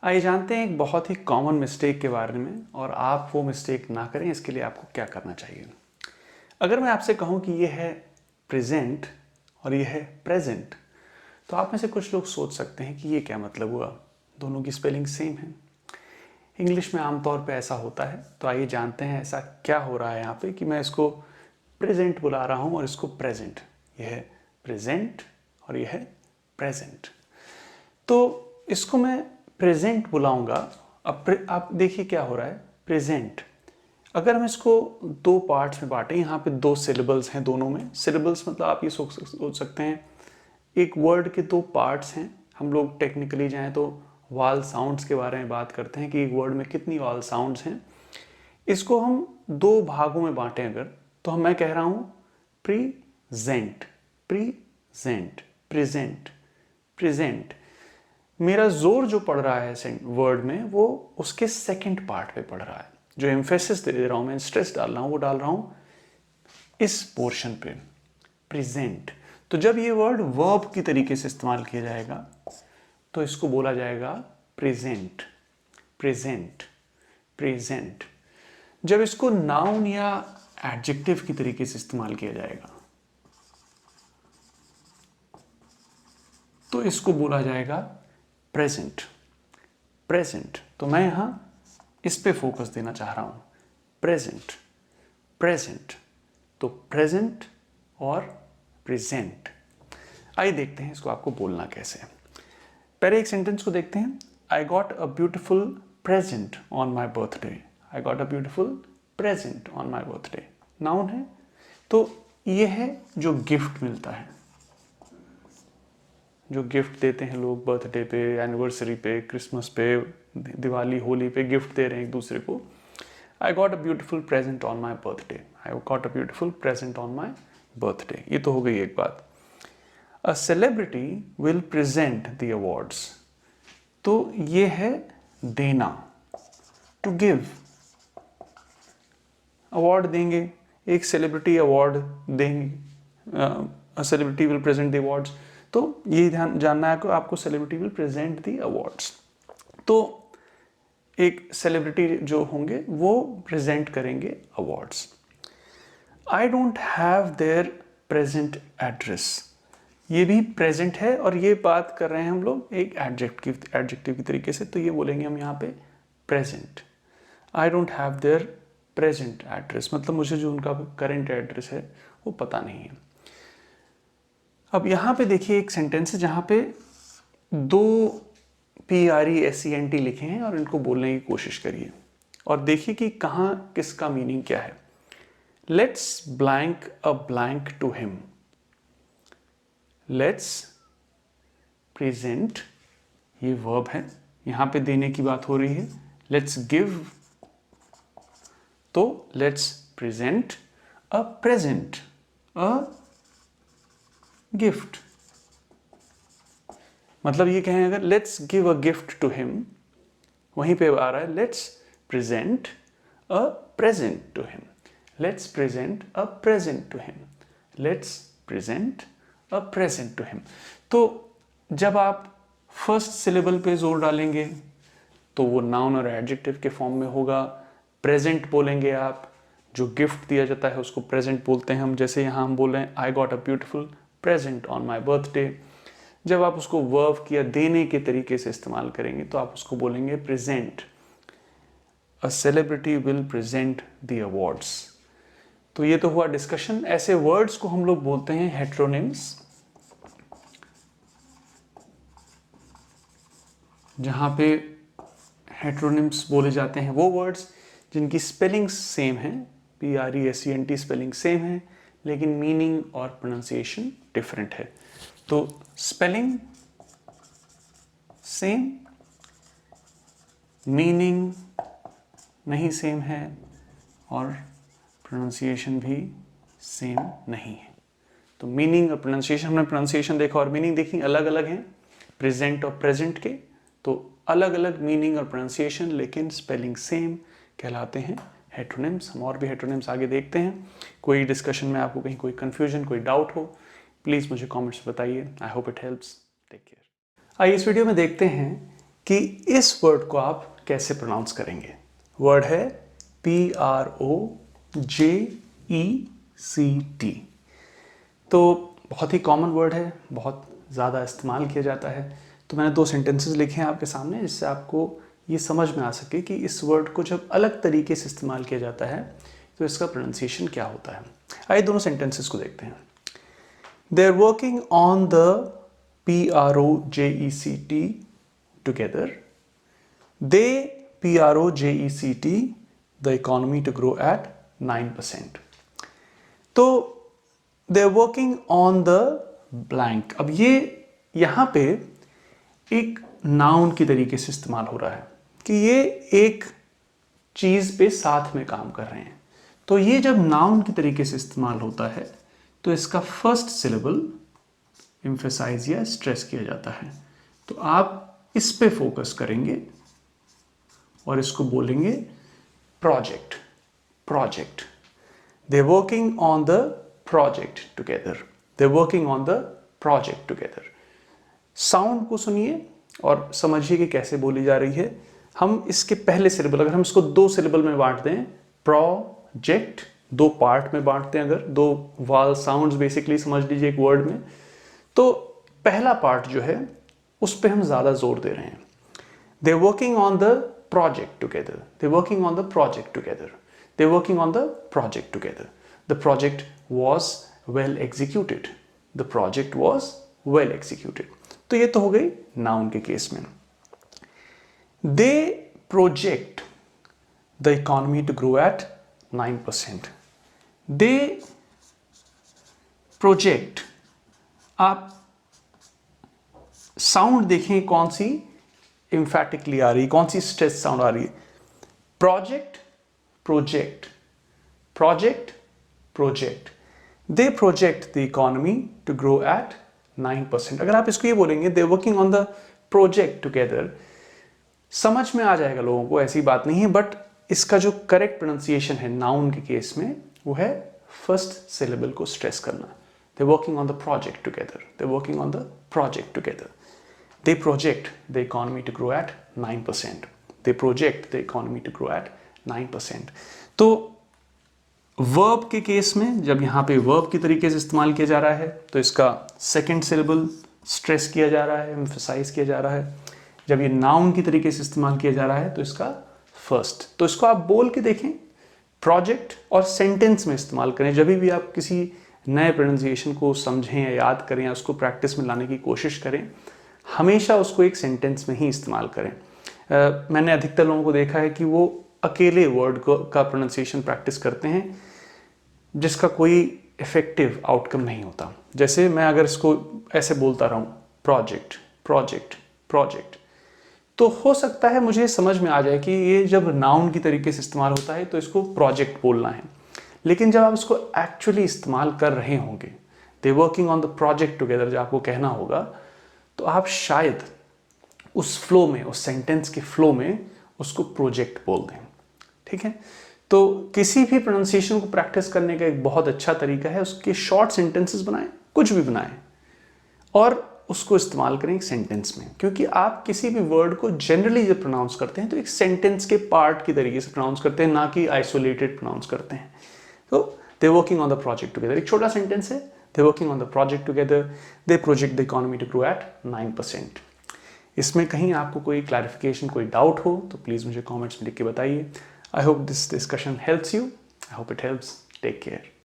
आइए जानते हैं एक बहुत ही कॉमन मिस्टेक के बारे में और आप वो मिस्टेक ना करें इसके लिए आपको क्या करना चाहिए। अगर मैं आपसे कहूँ कि ये है प्रेजेंट और ये है प्रेजेंट, तो आप में से कुछ लोग सोच सकते हैं कि ये क्या मतलब हुआ, दोनों की स्पेलिंग सेम है। इंग्लिश में आमतौर पे ऐसा होता है, तो आइए जानते हैं ऐसा क्या हो रहा है यहाँ पे कि मैं इसको प्रेजेंट बुला रहा हूँ और इसको प्रेजेंट। यह है प्रेजेंट और यह है प्रेजेंट। तो इसको मैं प्रेजेंट बुलाऊंगा। अब आप देखिए क्या हो रहा है। प्रेजेंट, अगर हम इसको दो पार्ट्स में बांटें, यहाँ पे दो सिलेबल्स हैं, दोनों में सिलेबल्स मतलब आप ये सोच सकते हैं एक वर्ड के दो पार्ट्स हैं। हम लोग टेक्निकली जाएं तो वाल साउंड्स के बारे में बात करते हैं कि एक वर्ड में कितनी वाल साउंड्स हैं। इसको हम दो भागों में बांटें अगर, तो मैं कह रहा हूँ प्रीजेंट, प्रीजेंट, प्रेजेंट, प्रेजेंट। मेरा जोर जो पड़ रहा है वर्ड में वो उसके सेकंड पार्ट पे पड़ रहा है। जो एम्फेसिस दे रहा हूं मैं, स्ट्रेस डाल रहा हूं, वो डाल रहा हूं इस पोर्शन पे, प्रेजेंट। तो जब ये वर्ड वर्ब की तरीके से इस्तेमाल किया जाएगा तो इसको बोला जाएगा प्रेजेंट, प्रेजेंट, प्रेजेंट। जब इसको नाउन या एडजेक्टिव की तरीके से इस्तेमाल किया जाएगा तो इसको बोला जाएगा प्रेजेंट, प्रेजेंट। तो मैं यहां इस पे फोकस देना चाह रहा हूं, प्रेजेंट, प्रेजेंट। तो प्रेजेंट और प्रेजेंट। आइए देखते हैं इसको आपको बोलना कैसे है। पहले एक सेंटेंस को देखते हैं। I got a beautiful present on my birthday. I got a beautiful present on my birthday, noun है। तो ये है जो गिफ्ट मिलता है, जो गिफ्ट देते हैं लोग बर्थडे पे, एनिवर्सरी पे, क्रिसमस पे, दिवाली, होली पे गिफ्ट दे रहे हैं एक दूसरे को। I got a beautiful present on my birthday, I got a beautiful present on my birthday. ये तो हो गई एक बात। A celebrity will present the awards. तो ये है देना, टू गिव। अवार्ड देंगे, एक सेलिब्रिटी अवार्ड देंगे। A celebrity will present the awards. तो ये ध्यान जानना है कि आपको celebrity will present the awards. तो एक सेलिब्रिटी जो होंगे वो प्रेजेंट करेंगे awards. I don't have their present address. ये भी प्रेजेंट है और ये बात कर रहे हैं हम लोग एक एडजेक्टिव की तरीके से, तो ये बोलेंगे हम यहाँ पे present. I don't have their present address, मतलब मुझे जो उनका करेंट एड्रेस है वो पता नहीं है। अब यहाँ पे देखिए एक सेंटेंस है जहाँ पे दो PRESENT लिखे हैं और इनको बोलने की कोशिश करिए और देखिए कि कहाँ किसका मीनिंग क्या है। Let's blank a blank to him. Let's present, ये वर्ब है, यहाँ पे देने की बात हो रही है। लेट्स गिव, तो let's present a present, a gift. मतलब ये कहें अगर let's give a gift to him, वहीं पे आ रहा है let's present a present to him. Let's present a present to him. Let's present a present to him. तो जब आप फर्स्ट सिलेबल पे जोर डालेंगे तो वो नाउन और एडजेक्टिव के फॉर्म में होगा। प्रेजेंट बोलेंगे आप, जो गिफ्ट दिया जाता है उसको प्रेजेंट बोलते हैं हम। जैसे यहाँ हम बोल रहे हैं I got a beautiful present on my birthday. जब आप उसको वर्ब किया देने के तरीके से इस्तेमाल करेंगे तो आप उसको बोलेंगे present. A celebrity will present the awards. तो ये तो हुआ डिस्कशन। ऐसे वर्ड्स को हम लोग बोलते हैं हेट्रोनिम्स, जहां पे हेट्रोनिम्स बोले जाते हैं वो वर्ड्स जिनकी स्पेलिंग सेम है, PRESENT स्पेलिंग सेम है, लेकिन मीनिंग और प्रोनाउंसिएशन डिफरेंट है। तो स्पेलिंग सेम, मीनिंग नहीं सेम है और प्रोनाउंसिएशन भी सेम नहीं है। तो मीनिंग और प्रोनाउंसिएशन, हमने प्रोनाउंसिएशन देखा और मीनिंग देखी, अलग अलग हैं प्रेजेंट और प्रेजेंट के। तो अलग अलग मीनिंग और प्रोनाउंसिएशन लेकिन स्पेलिंग सेम कहलाते हैं हेट्रोनिम्स। हम और भी हेट्रोनिम्स आगे देखते हैं। कोई डिस्कशन में आपको कहीं कोई कन्फ्यूजन, कोई डाउट हो, प्लीज़ मुझे कमेंट्स में बताइए। I hope it helps. Take care. आइए इस वीडियो में देखते हैं कि इस वर्ड को आप कैसे प्रोनाउंस करेंगे। वर्ड है PROJECT। तो बहुत ही कॉमन वर्ड है, बहुत ज़्यादा इस्तेमाल किया जाता है। तो मैंने 2 सेंटेंसेस लिखे हैं आपके सामने जिससे आपको ये समझ में आ सके कि इस वर्ड को जब अलग तरीके से इस्तेमाल किया जाता है तो इसका प्रोनाउंसिएशन क्या होता है। आइए दोनों सेंटेंसेस को देखते हैं। They are working on the PROJECT together. They PROJECT the economy to grow at 9%। तो they are working on the blank. अब ये यहाँ पे एक नाउन की तरीके से इस्तेमाल हो रहा है कि ये एक चीज़ पे साथ में काम कर रहे हैं। तो ये जब नाउन की तरीके से इस्तेमाल होता है तो इसका फर्स्ट सिलेबल एम्फेसाइज या स्ट्रेस किया जाता है। तो आप इस पे फोकस करेंगे और इसको बोलेंगे project. Project. They working on the project together. They working on the project together. Sound को सुनिए और समझिए कि कैसे बोली जा रही है। हम इसके पहले सिलेबल, अगर हम इसको 2 सिलेबल में बांटते हैं, प्रोजेक्ट 2 पार्ट में बांटते हैं, अगर 2 वाल साउंड्स बेसिकली समझ लीजिए एक वर्ड में, तो पहला पार्ट जो है उस पे हम ज़्यादा जोर दे रहे हैं। They working on the project together. They working on the project together. They working on the project together. The project was well executed. The project was well executed. तो ये तो हो गई नाउन के केस में। They project the economy to grow at 9%। They project, आप sound देखें कौन सी एम्फैटिकली आ रही है, कौन सी स्ट्रेस साउंड आ रही है। Project, project, project, project. They project the economy to grow at 9%। अगर आप इसको ये बोलेंगे they working on the project together, समझ में आ जाएगा लोगों को, ऐसी बात नहीं है। बट इसका जो करेक्ट प्रोनाउंसिएशन है नाउन के केस में वो है फर्स्ट सिलेबल को स्ट्रेस करना। They working on the project together. They working on the project together. They project the economy to grow at 9%। They project the economy to grow at 9%। तो verb के case में जब यहाँ पे verb की तरीके से इस्तेमाल किया जा रहा है तो इसका सेकंड सिलेबल स्ट्रेस किया जा रहा है, एम्फसाइज किया जा रहा है। जब ये नाउन की तरीके से इस्तेमाल किया जा रहा है तो इसका फर्स्ट। तो इसको आप बोल के देखें, प्रोजेक्ट, और सेंटेंस में इस्तेमाल करें। जब भी आप किसी नए प्रोनाउंसिएशन को समझें या याद करें या उसको प्रैक्टिस में लाने की कोशिश करें, हमेशा उसको एक सेंटेंस में ही इस्तेमाल करें। मैंने अधिकतर लोगों को देखा है कि वो अकेले वर्ड का प्रोनाउंसिएशन प्रैक्टिस करते हैं जिसका कोई इफेक्टिव आउटकम नहीं होता। जैसे मैं अगर इसको ऐसे बोलता रहूं, प्रोजेक्ट, प्रोजेक्ट, प्रोजेक्ट, तो हो सकता है मुझे समझ में आ जाए कि ये जब नाउन की तरीके से इस्तेमाल होता है तो इसको प्रोजेक्ट बोलना है। लेकिन जब आप इसको एक्चुअली इस्तेमाल कर रहे होंगे, दे working on the project together जब आपको कहना होगा, तो आप शायद उस फ्लो में, उस सेंटेंस के फ्लो में उसको प्रोजेक्ट बोल दें। ठीक है। तो किसी भी प्रोनाउंसिएशन को प्रैक्टिस करने का एक बहुत अच्छा तरीका है उसके शॉर्ट सेंटेंसेस बनाएं, कुछ भी बनाएं, और उसको इस्तेमाल करें एक सेंटेंस में। क्योंकि आप किसी भी वर्ड को जनरली जब प्रोनाउंस करते हैं तो एक सेंटेंस के पार्ट की तरीके से प्रोनाउंस करते हैं, ना कि आइसोलेटेड प्रोनाउंस करते हैं। तो they working on the project together एक छोटा सेंटेंस है। They working on the project together, they project the economy to grow at 9%। इसमें कहीं आपको कोई क्लैरिफिकेशन, कोई डाउट हो तो प्लीज़ मुझे कमेंट्स में लिख के बताइए। I hope this discussion helps you. I hope it helps. Take care.